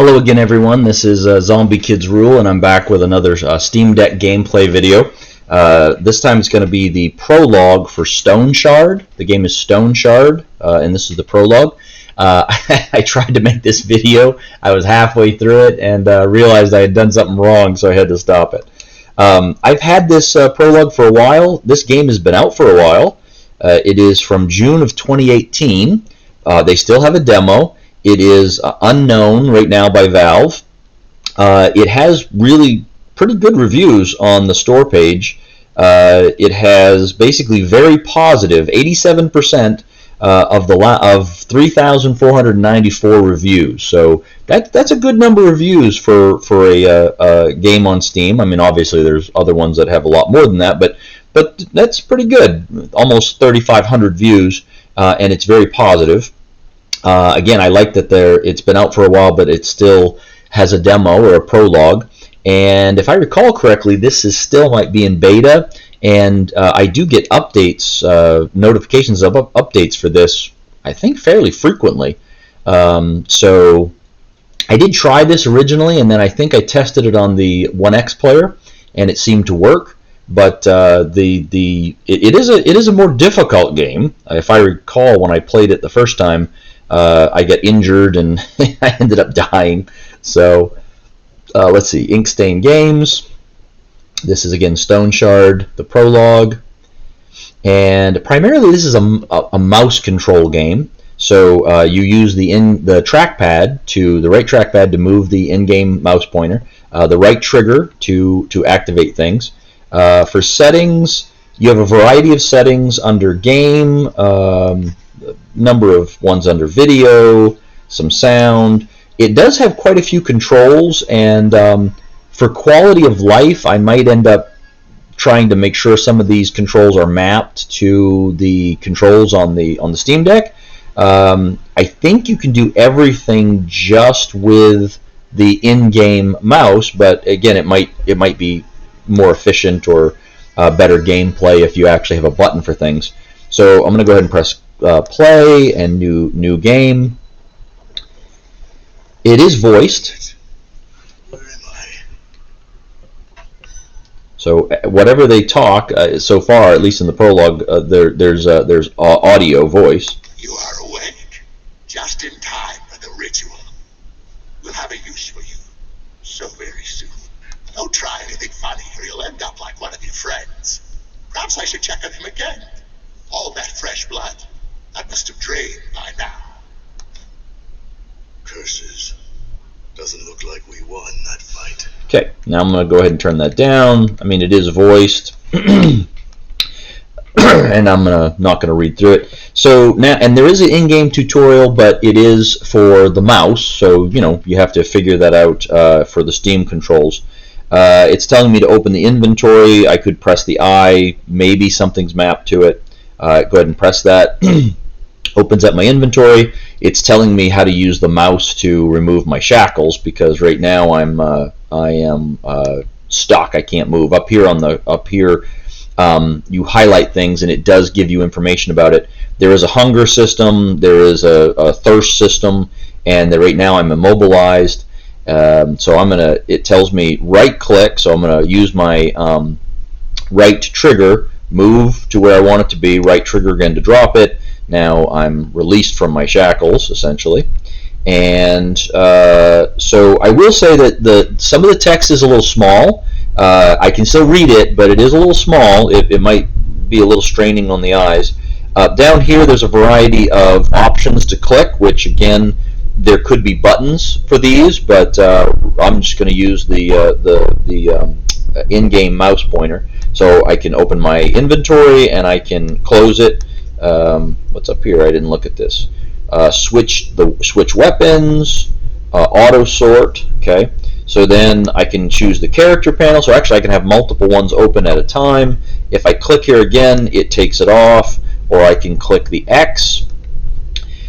Hello again, everyone. This is Zombie Kids Rule, and I'm back with another Steam Deck gameplay video. This time it's going to be the prologue for Stone Shard. The game is Stone Shard, and this is the prologue. I tried to make this video. I was halfway through it and realized I had done something wrong, so I had to stop it. I've had this prologue for a while. This game has been out for a while. It is from June of 2018. They still have a demo. It is unknown right now by Valve. It has really pretty good reviews on the store page. It has basically very positive, 87% of 3,494 reviews. So that's a good number of reviews for a game on Steam. I mean, obviously there's other ones that have a lot more than that, but that's pretty good. Almost 3,500 views, and it's very positive. Again, I like that it's been out for a while, but it still has a demo or a prologue. And if I recall correctly, this is still might be in beta, and I do get updates, notifications of updates for this, I think, fairly frequently. So I did try this originally, and then I think I tested it on the 1X player, and it seemed to work. But it is a more difficult game. If I recall, when I played it the first time, I got injured and I ended up dying. So let's see, Inkstain Games. This is again Stone Shard, the prologue, and primarily this is a mouse control game. So you use the right trackpad to move the in-game mouse pointer, the right trigger to activate things. For settings, you have a variety of settings under game. Number of ones under video, some sound. It does have quite a few controls, and for quality of life, I might end up trying to make sure some of these controls are mapped to the controls on the Steam Deck. I think you can do everything just with the in-game mouse, but again, it might be more efficient or better gameplay if you actually have a button for things. So I'm going to go ahead and press play and new game. It is voiced. Where am I? So whatever they talk so far, at least in the prologue, there's audio voice. You are awake, just in time for the ritual. We'll have a use for you so very soon. Don't try anything funny, or you'll end up like one of your friends. Perhaps I should check on him again. All that fresh blood, that must have drained by now. Curses. Doesn't look like we won that fight. Okay, now I'm going to go ahead and turn that down. I mean, it is voiced, and I'm not going to read through it. So now, and there is an in-game tutorial, but it is for the mouse, so you have to figure that out for the Steam controls. It's telling me to open the inventory. I could press the I. Maybe something's mapped to it. Go ahead and press that. Opens up my inventory. It's telling me how to use the mouse to remove my shackles, because right now I am stuck. I can't move. Up here you highlight things, and it does give you information about it. There is a hunger system. There is a thirst system, and right now I'm immobilized. So it tells me right click. So I'm gonna use my right trigger, move to where I want it to be, right trigger again to drop it. Now I'm released from my shackles, essentially. And so I will say that some of the text is a little small. I can still read it, but it is a little small. It might be a little straining on the eyes. Down here there's a variety of options to click, which again, there could be buttons for these, but I'm just going to use the in-game mouse pointer. So I can open my inventory and I can close it. What's up here? I didn't look at this. Switch weapons, auto sort. Okay, so then I can choose the character panel. So actually I can have multiple ones open at a time. If I click here again, it takes it off, or I can click the X.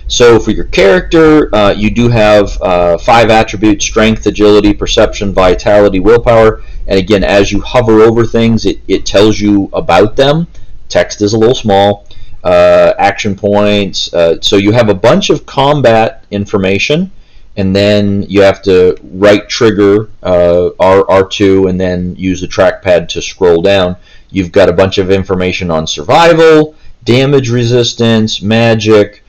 So for your character, you do have 5 attributes: strength, agility, perception, vitality, willpower. And again, as you hover over things, it tells you about them. Text is a little small. Action points. So you have a bunch of combat information. and then you have to right trigger R2 and then use the trackpad to scroll down. You've got a bunch of information on survival, damage resistance, magic.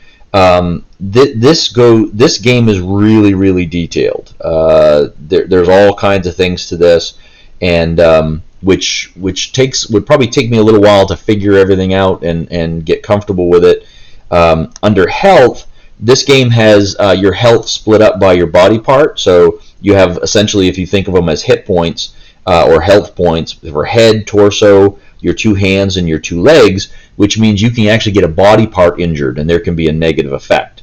This game is really, really detailed. There's all kinds of things to this, and which would probably take me a little while to figure everything out and get comfortable with it. Under health, this game has your health split up by your body part. So you have essentially, if you think of them as hit points or health points for head, torso, your 2 hands, and your 2 legs, which means you can actually get a body part injured, and there can be a negative effect.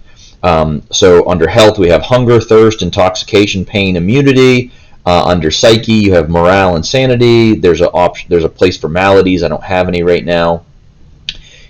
So under health, we have hunger, thirst, intoxication, pain, immunity. Under psyche, you have morale and sanity. There's a place for maladies. I don't have any right now.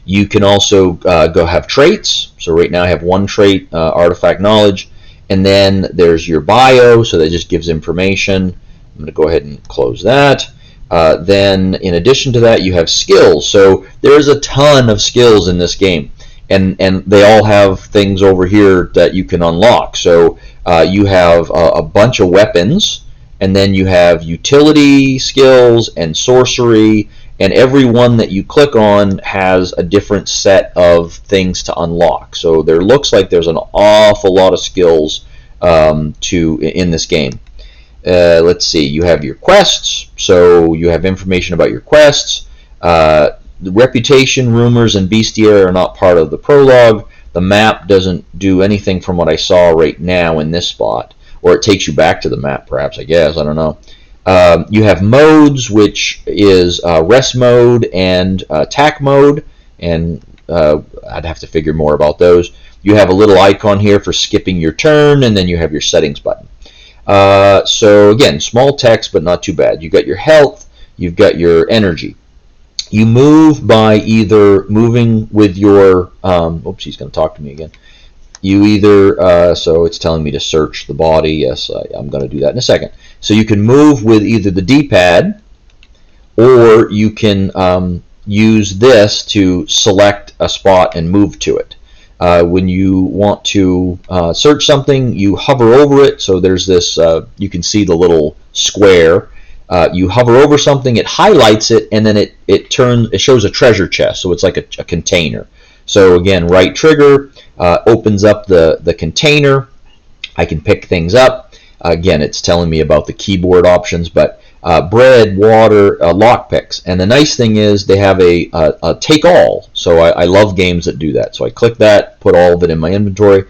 You can also go have traits. So right now I have 1 trait, artifact knowledge. And then there's your bio, so that just gives information. I'm going to go ahead and close that. Then in addition to that, you have skills. So there's a ton of skills in this game. And they all have things over here that you can unlock. So you have a bunch of weapons, and then you have utility skills and sorcery, and every one that you click on has a different set of things to unlock. So there looks like there's an awful lot of skills in this game. Let's see, you have your quests, so you have information about your quests. The reputation, rumors, and bestiary are not part of the prologue. The map doesn't do anything from what I saw right now in this spot, or it takes you back to the map, perhaps, I guess, I don't know. You have modes, which is rest mode and attack mode, and I'd have to figure more about those. You have a little icon here for skipping your turn, and then you have your settings button. So again, small text, but not too bad. You've got your health, you've got your energy. You move by either moving with your, oops, he's going to talk to me again. You either, so it's telling me to search the body. Yes, I'm going to do that in a second. So you can move with either the D-pad, or you can use this to select a spot and move to it. When you want to search something, you hover over it. So there's this, you can see the little square. You hover over something, it highlights it, and then it shows a treasure chest. So it's like a container. So again, right trigger opens up the container. I can pick things up. Again, it's telling me about the keyboard options, but bread, water, lockpicks. And the nice thing is they have a take all. So I love games that do that. So I click that, put all of it in my inventory.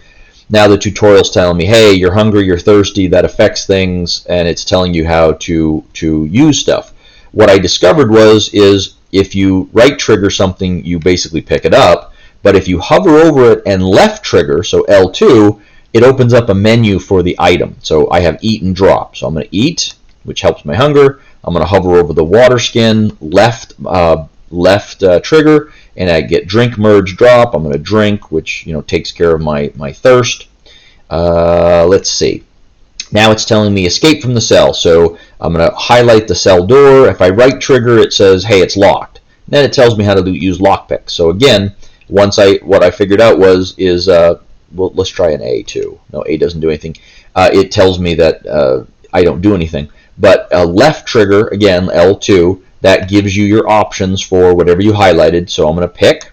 Now the tutorial's telling me, hey, you're hungry, you're thirsty, that affects things, and it's telling you how to use stuff. What I discovered is if you right trigger something, you basically pick it up. But if you hover over it and left trigger, so L2, it opens up a menu for the item. So I have eat and drop. So I'm going to eat, which helps my hunger. I'm going to hover over the water skin, left trigger, and I get drink, merge, drop. I'm going to drink, which takes care of my thirst. Let's see. Now it's telling me escape from the cell. So I'm going to highlight the cell door. If I right trigger, it says, hey, it's locked. Then it tells me how to use lockpick. So again, what I figured out is well, let's try an A too. No, A doesn't do anything. It tells me that I don't do anything. But a left trigger, again, L2, that gives you your options for whatever you highlighted. So I'm going to pick,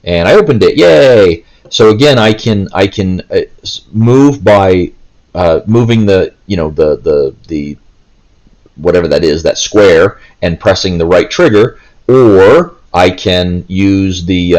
and I opened it. Yay! So again, I can move by moving the the whatever that is, that square, and pressing the right trigger, or I can use the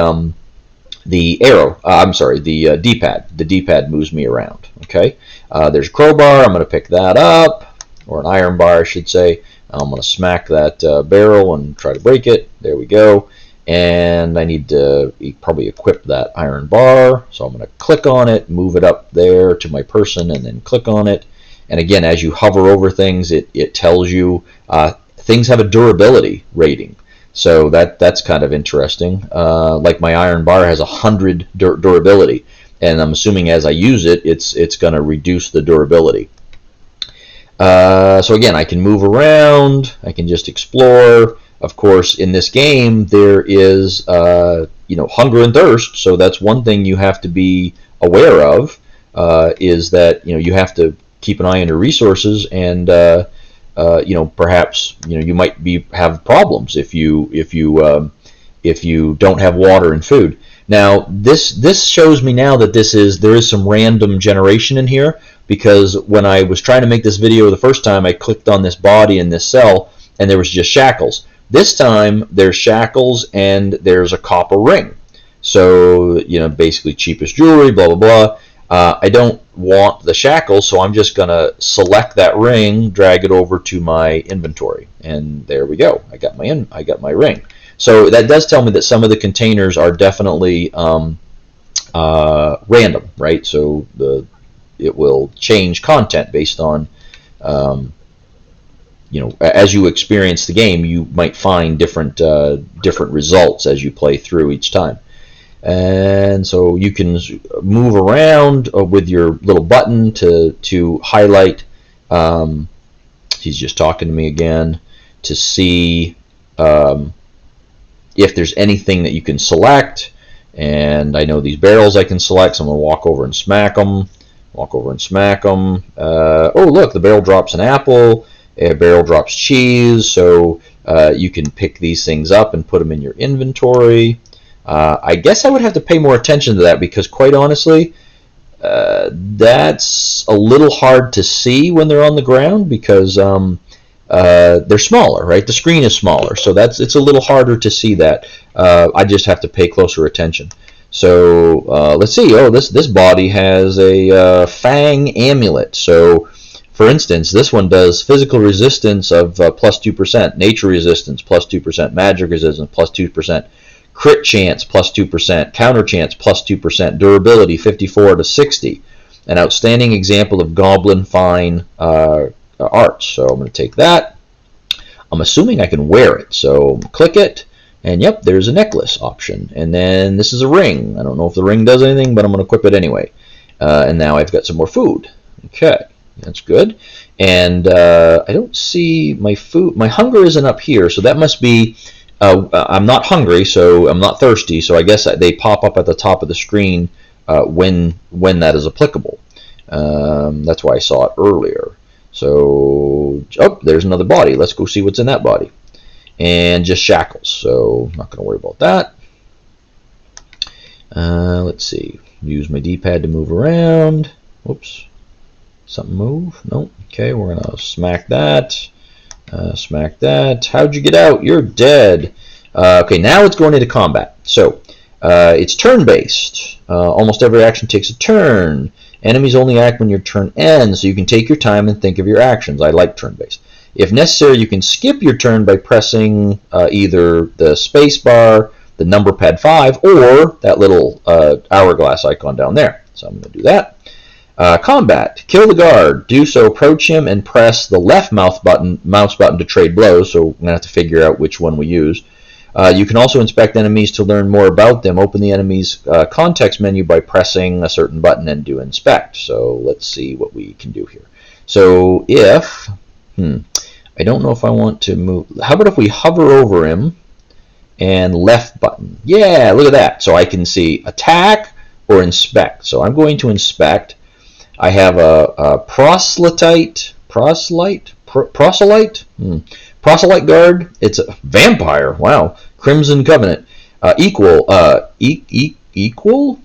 arrow. I'm sorry, the D-pad. The D-pad moves me around. Okay. There's a crowbar. I'm going to pick that up, or an iron bar, I should say. I'm going to smack that barrel and try to break it. There we go. And I need to probably equip that iron bar. So I'm going to click on it, move it up there to my person, and then click on it. And again, as you hover over things, it tells you things have a durability rating. So that's kind of interesting. Like my iron bar has 100 durability, and I'm assuming as I use it, it's going to reduce the durability. So again, I can move around. I can just explore. Of course, in this game, there is hunger and thirst. So that's one thing you have to be aware of. is that you have to keep an eye on your resources, and perhaps you might have problems if you don't have water and food. Now this shows me now that there is some random generation in here, because when I was trying to make this video the first time, I clicked on this body in this cell and there was just shackles. This time there's shackles and there's a copper ring. So basically cheapest jewelry, blah blah blah. I don't want the shackles, so I'm just gonna select that ring, drag it over to my inventory, and there we go. I got my ring. So that does tell me that some of the containers are definitely random, right? So it will change content based on as you experience the game, you might find different results as you play through each time. And so you can move around with your little button to highlight. He's just talking to me again to see if there's anything that you can select. And I know these barrels I can select, so I'm going to walk over and smack them. Oh, look, the barrel drops an apple. A barrel drops cheese. So you can pick these things up and put them in your inventory. I guess I would have to pay more attention to that, because quite honestly, that's a little hard to see when they're on the ground, because they're smaller, right? The screen is smaller, so it's a little harder to see that. I just have to pay closer attention. So let's see. Oh, this body has a fang amulet. So for instance, this one does physical resistance of plus 2%, nature resistance plus 2%, magic resistance plus 2%, crit chance plus 2%, counter chance plus 2%, durability 54 to 60. An outstanding example of goblin fine art. So I'm going to take that. I'm assuming I can wear it. So click it, and yep, there's a necklace option. And then this is a ring. I don't know if the ring does anything, but I'm going to equip it anyway. And now I've got some more food. Okay, that's good. And I don't see my food. My hunger isn't up here, so that must be I'm not hungry, so I'm not thirsty, so I guess they pop up at the top of the screen when that is applicable. That's why I saw it earlier. So, oh, there's another body. Let's go see what's in that body. And just shackles, so I'm not going to worry about that. Let's see. Use my D-pad to move around. Whoops. Something move? Nope. Okay, we're going to smack that. Smack that. How'd you get out? You're dead. Okay, now it's going into combat. So, it's turn-based. Almost every action takes a turn. Enemies only act when your turn ends, so you can take your time and think of your actions. I like turn-based. If necessary, you can skip your turn by pressing either the space bar, the number pad 5, or that little hourglass icon down there. So I'm going to do that. Combat. Kill the guard. Do so, approach him, and press the left mouse button to trade blows, so we're going to have to figure out which one we use. You can also inspect enemies to learn more about them. Open the enemy's context menu by pressing a certain button and do inspect. So let's see what we can do here. So if, I don't know if I want to move. How about if we hover over him and left button? Yeah, look at that. So I can see attack or inspect. So I'm going to inspect. I have a proselyte guard. It's a vampire. Wow. Crimson Covenant. Equal.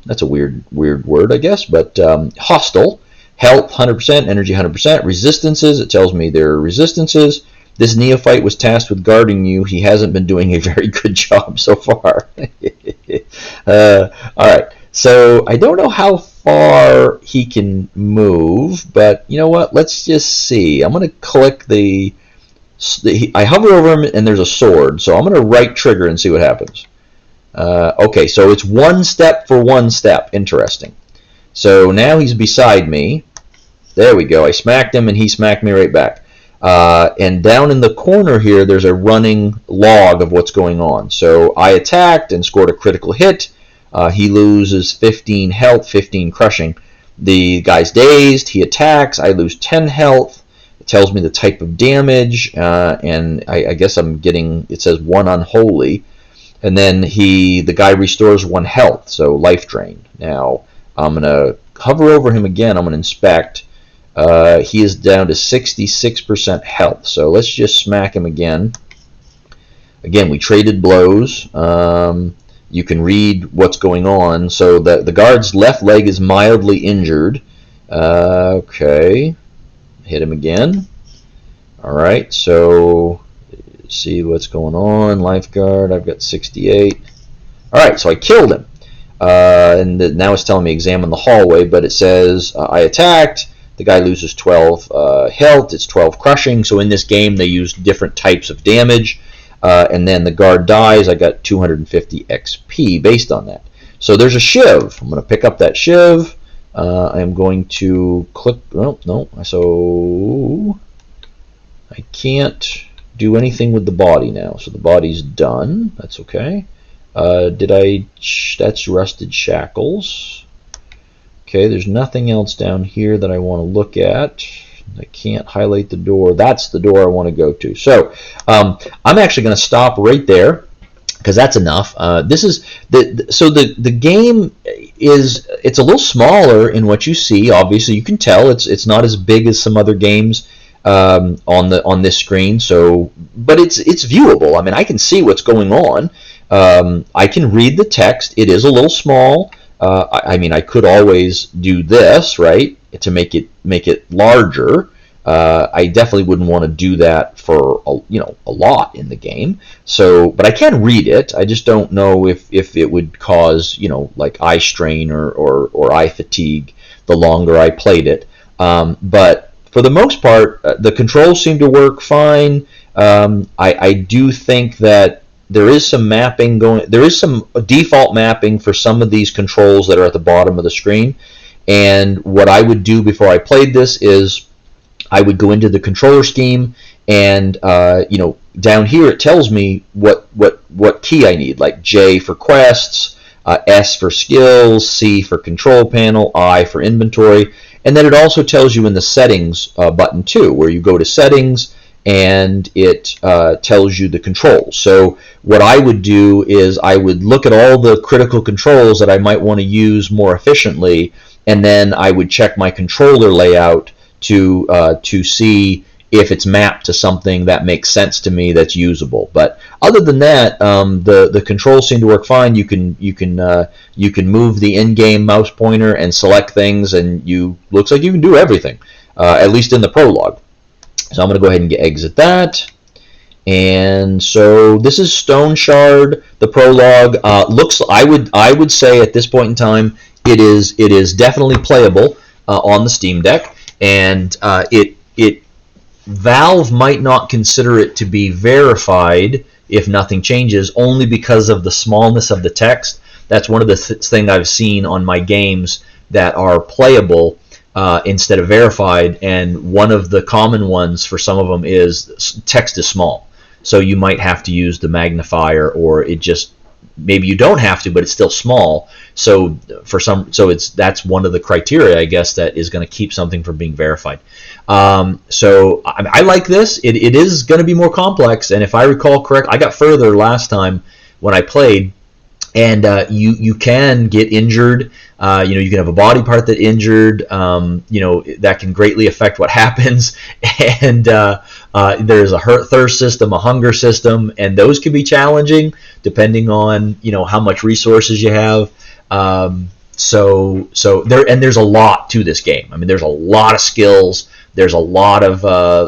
That's a weird word, I guess. But hostile. Health 100%. Energy 100%. Resistances. It tells me there are resistances. This neophyte was tasked with guarding you. He hasn't been doing a very good job so far. All right. So I don't know how far he can move, but you know what? Let's just see. I'm going to click I hover over him and there's a sword, so I'm going to right trigger and see what happens. Okay, so it's one step for one step. Interesting. So now he's beside me. There we go. I smacked him and he smacked me right back. And down in the corner here, there's a running log of what's going on. So I attacked and scored a critical hit. He loses 15 health, 15 crushing. The guy's dazed. He attacks. I lose 10 health. It tells me the type of damage, and I guess I'm getting, it says 1 unholy. And then the guy restores 1 health, so life drain. Now I'm going to hover over him again, I'm going to inspect. He is down to 66% health. So let's just smack him again. Again, we traded blows. You can read what's going on. So the guard's left leg is mildly injured. Okay. Hit him again. Alright, so see what's going on. Lifeguard, I've got 68. Alright, so I killed him. And now it's telling me examine the hallway, but it says I attacked. The guy loses 12 health. It's 12 crushing. So in this game, they use different types of damage. And then the guard dies. I got 250 XP based on that. So there's a shiv. I'm going to pick up that shiv. I'm going to click. Oh, no. So I can't do anything with the body now. So the body's done. That's okay. That's rusted shackles. Okay, there's nothing else down here that I want to look at. I can't highlight the door. That's the door I want to go to. So I'm actually going to stop right there because that's enough. This is the game is, it's a little smaller in what you see. Obviously, you can tell it's not as big as some other games on this screen. So, but it's viewable. I mean, I can see what's going on. I can read the text. It is a little small. I mean, I could always do this, right, to make it larger. I definitely wouldn't want to do that for a lot in the game. So, but I can read it. I just don't know if it would cause like eye strain or eye fatigue the longer I played it. But for the most part, the controls seem to work fine. I do think that there is some mapping going. There is some default mapping for some of these controls that are at the bottom of the screen. And what I would do before I played this is I would go into the controller scheme, and down here it tells me what key I need, like J for quests, S for skills, C for control panel, I for inventory, and then it also tells you in the settings button too, where you go to settings and it tells you the controls. So what I would do is I would look at all the critical controls that I might want to use more efficiently, and then I would check my controller layout to see if it's mapped to something that makes sense to me that's usable. But other than that, the controls seem to work fine. You can move the in-game mouse pointer and select things, and looks like you can do everything, at least in the prologue. So I'm going to go ahead and exit that. And so this is Stone Shard, the prologue. I would say at this point in time it is definitely playable on the Steam Deck, and Valve might not consider it to be verified if nothing changes, only because of the smallness of the text. That's one of the things I've seen on my games that are playable instead of verified, and one of the common ones for some of them is text is small. So you might have to use the magnifier, or it just, maybe you don't have to, but it's still small. So that's one of the criteria, I guess, that is going to keep something from being verified. So I like this. It is going to be more complex, and if I recall correct, I got further last time when I played, and you can get injured. You can have a body part that injured. That can greatly affect what happens. And there's a thirst system, a hunger system, and those can be challenging depending on how much resources you have. So there's a lot to this game. I mean, there's a lot of skills. There's a lot of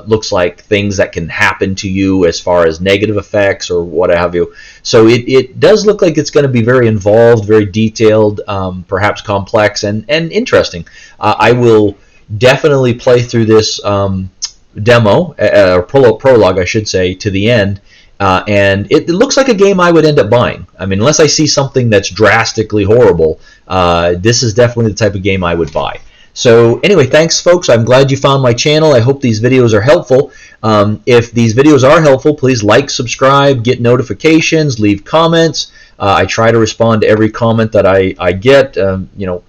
looks like things that can happen to you as far as negative effects or what have you. So it does look like it's going to be very involved, very detailed, perhaps complex and interesting. I will definitely play through this demo, or prologue, I should say, to the end. And it looks like a game I would end up buying. I mean, unless I see something that's drastically horrible, this is definitely the type of game I would buy. So anyway, thanks folks. I'm glad you found my channel. I hope these videos are helpful. If these videos are helpful, please like, subscribe, get notifications, leave comments. I try to respond to every comment that I get.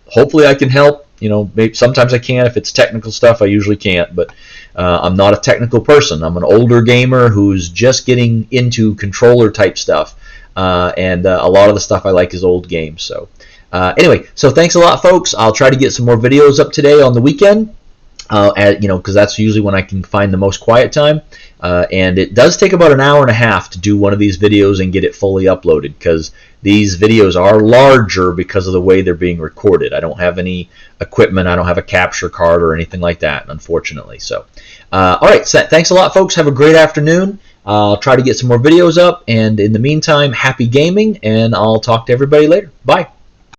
Hopefully I can help. Maybe sometimes I can. If it's technical stuff, I usually can't. But I'm not a technical person. I'm an older gamer who's just getting into controller type stuff. And a lot of the stuff I like is old games. So Anyway, so thanks a lot, folks. I'll try to get some more videos up today on the weekend. Because that's usually when I can find the most quiet time. And it does take about an hour and a half to do one of these videos and get it fully uploaded, because these videos are larger because of the way they're being recorded. I don't have any equipment. I don't have a capture card or anything like that, unfortunately. So, all right, so thanks a lot, folks. Have a great afternoon. I'll try to get some more videos up, and in the meantime, happy gaming, and I'll talk to everybody later. Bye.